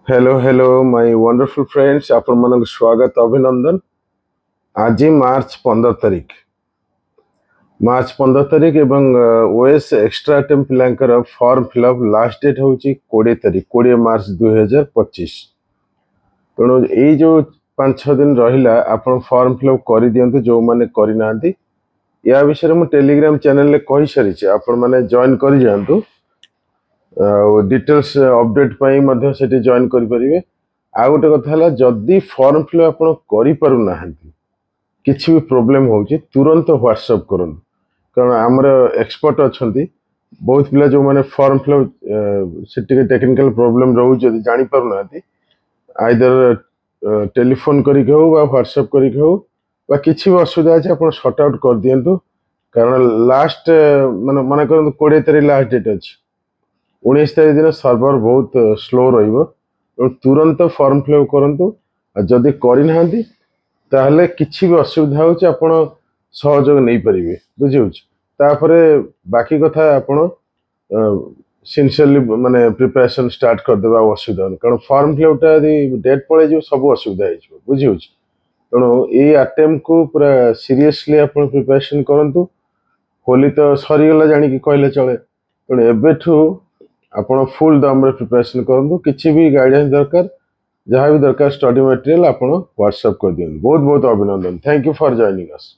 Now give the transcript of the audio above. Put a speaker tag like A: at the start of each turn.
A: Hello my wonderful friends आपण मन स्वागत अभिनंदन। आज मार्च 15 तारीख एवं ओएस एक्स्ट्रा टेम पिलांकर फॉर्म फिलअप लास्ट डेट होची 20 तारीख 20 मार्च 2025। तेणु ये जो 5-6 दिन रहिला आपण फॉर्म फिलअप कर दियंतु जो माने करि नांती। या विषय में टेलीग्राम चैनल ले कहि सारिछि, आपण माने जॉइन कर जांतु। डिटेल्स अपडेट पाई मध्य सेठी जॉइन करि परिबे। आ गोटे कथा है जदि फॉर्म फिलअप आप करूना किसी भी प्रोब्लेम हो तुरंत व्हाट्सअप करूँ, कारण आमर एक्सपर्ट अच्छा बहुत पिला जो मैंने फॉर्म फिलअप से टेक्निकल प्रोब्लेम रोज जापर ना आइदर टेलीफोन करके हो व्हाट्सअप करके हो किसी भी असुविधा अच्छे आप सर्ट आउट कर दिंतु। कारण लास्ट माने मन कर 20 तारीख लास्ट डेट अच्छी, 19 तारीख दिन सर्वर बहुत स्लो रही। तुरंत फॉर्म फिलअप करूँ। जदि करना ताहले किसी भी असुविधा हो सहयोग नहीं पारे, बुझे। बाकी कथा आपण सिंसियरली माने प्रिपरेशन स्टार्ट करदे असुविधा नहीं, कारण फॉर्म फिलअपटा यदि डेट पड़े सब असुविधा हो, बुझे। तेणु ये अटेम्प्ट को पूरा सीरियसली आप प्रिपरेशन करूँ। होली तो सरीगला जाणी कहले चले। तेणु एबेठू आपण फुल दम रे प्रिपरेशन करूँ। किसी भी गाइडेंस दरकार जहाँ भी दरकार स्टडी मटेरियल आप व्हाट्सएप कर दिखाँ। बहुत बहुत अभिनंदन। Thank you for joining us.